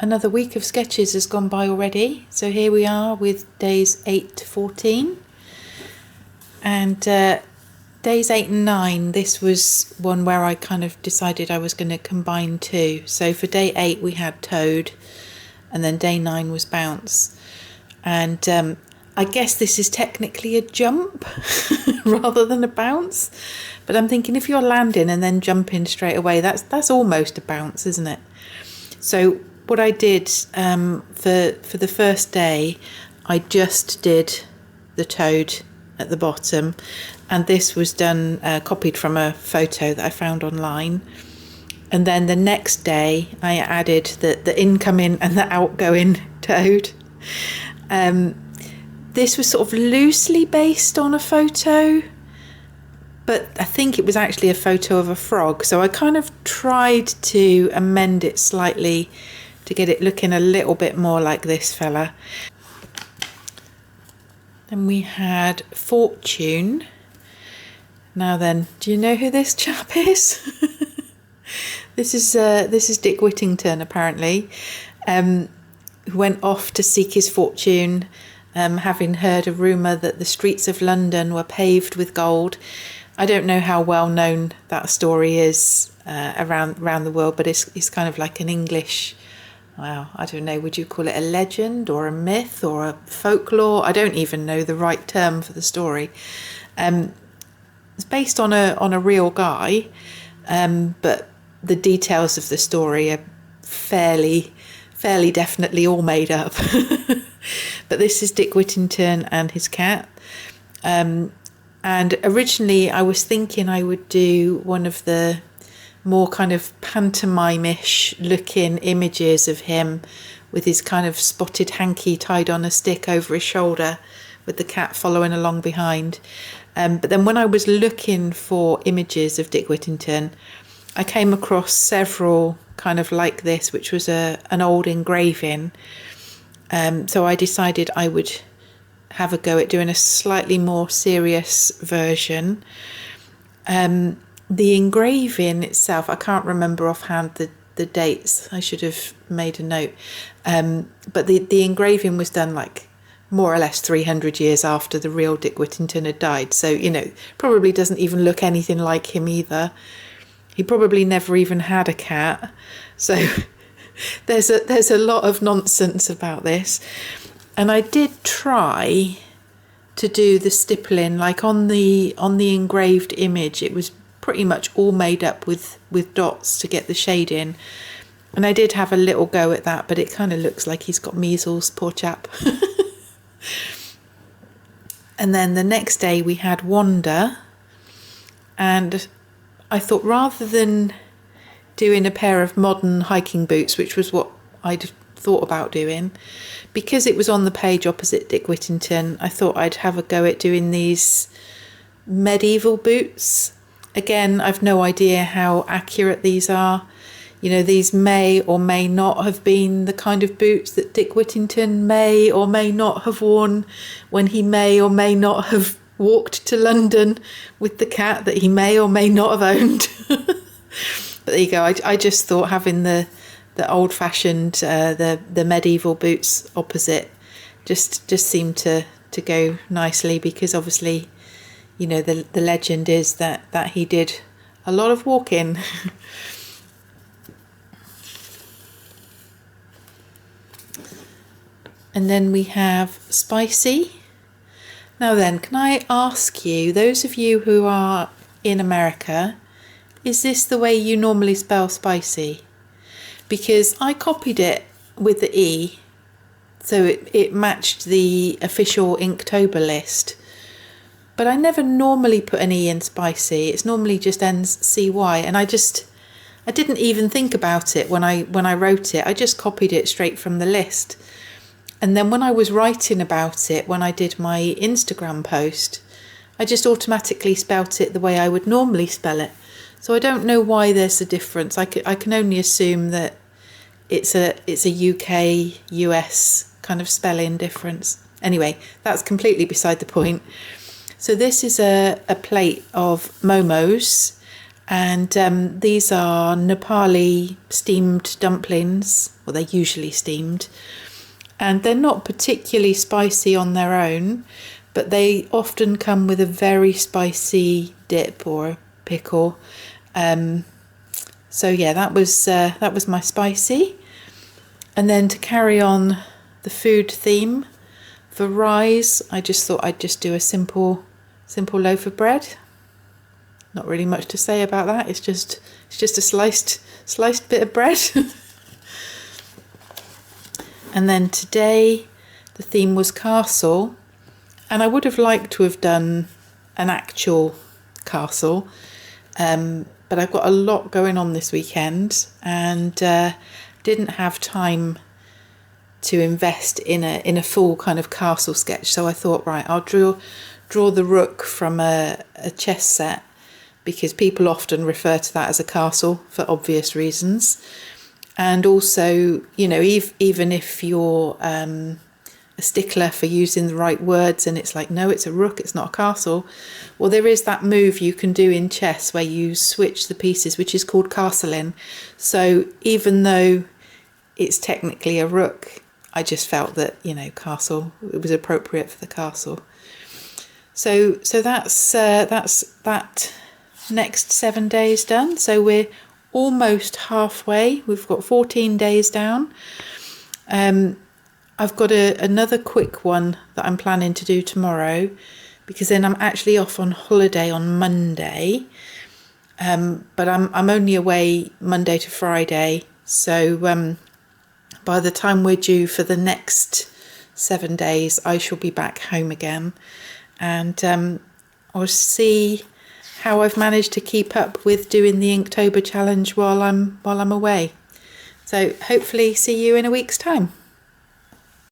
another week of sketches has gone by already. So here we are with days 8 to 14. And days 8 and 9, this was one where I kind of decided I was going to combine two. So for day 8 we had Toad, and then day 9 was Bounce. And I guess this is technically a jump rather than a bounce. But I'm thinking if you're landing and then jumping straight away, that's almost a bounce, isn't it? So what I did for the first day, I just did the Toad at the bottom, and this was done copied from a photo that I found online. And then the next day I added the incoming and the outgoing Toad. This was sort of loosely based on a photo, but I think it was actually a photo of a frog, so I kind of tried to amend it slightly to get it looking a little bit more like this fella. Then we had Fortune. Now then, do you know who this chap is? This is Dick Whittington, apparently, who went off to seek his fortune, having heard a rumour that the streets of London were paved with gold. I don't know how well known that story is around the world, but it's kind of like an English, well, I don't know, would you call it a legend or a myth or a folklore? I don't even know the right term for the story. It's based on a real guy, but the details of the story are fairly definitely all made up. But this is Dick Whittington and his cat. And originally I was thinking I would do one of the more kind of pantomime-ish looking images of him with his kind of spotted hanky tied on a stick over his shoulder with the cat following along behind. But then when I was looking for images of Dick Whittington, I came across several kind of like this, which was an old engraving. So I decided I would have a go at doing a slightly more serious version. The engraving itself, I can't remember offhand the dates. I should have made a note. But the engraving was done like more or less 300 years after the real Dick Whittington had died. So, probably doesn't even look anything like him either. He probably never even had a cat. So there's a lot of nonsense about this. And I did try to do the stippling, like on the engraved image, it was pretty much all made up with dots to get the shade in. And I did have a little go at that, but it kind of looks like he's got measles, poor chap. And then the next day we had Wanda, and I thought rather than doing a pair of modern hiking boots, which was what I'd thought about doing, because it was on the page opposite Dick Whittington, I thought I'd have a go at doing these medieval boots. Again, I've no idea how accurate these are. These may or may not have been the kind of boots that Dick Whittington may or may not have worn when he may or may not have walked to London with the cat that he may or may not have owned. But there you go. I just thought having the old-fashioned, the medieval boots opposite just seemed to go nicely, because obviously, the legend is that he did a lot of walking. And then we have Spicy. Now then, can I ask you, those of you who are in America, is this the way you normally spell spicy? Because I copied it with the E, so it matched the official Inktober list. But I never normally put an E in spicy. It's normally just ends CY, and I didn't even think about it when I wrote it. I just copied it straight from the list. And then when I was writing about it, when I did my Instagram post, I just automatically spelt it the way I would normally spell it. So I don't know why there's a difference. I can only assume that it's a UK, US kind of spelling difference. Anyway, that's completely beside the point. So this is a plate of momos, And these are Nepali steamed dumplings. Well, they're usually steamed. And they're not particularly spicy on their own, but they often come with a very spicy dip or pickle. So yeah, that was my spicy. And then to carry on the food theme, for rise, I just thought I'd just do a simple loaf of bread. Not really much to say about that. It's just a sliced bit of bread. And then today the theme was castle, and I would have liked to have done an actual castle, but I've got a lot going on this weekend and didn't have time to invest in a full kind of castle sketch. So I thought, right, I'll draw the rook from a chess set, because people often refer to that as a castle for obvious reasons. And also, you know, even if you're a stickler for using the right words and it's like, no, it's a rook, it's not a castle. Well, there is that move you can do in chess where you switch the pieces, which is called castling. So even though it's technically a rook, I just felt that, you know, castle, it was appropriate for the castle. So that's that next 7 days done. So we're almost halfway. We've got 14 days down. I've got another quick one that I'm planning to do tomorrow, because then I'm actually off on holiday on Monday. But I'm only away Monday to Friday. So by the time we're due for the next 7 days, I shall be back home again. And I'll see how I've managed to keep up with doing the Inktober challenge while I'm away. So hopefully see you in a week's time.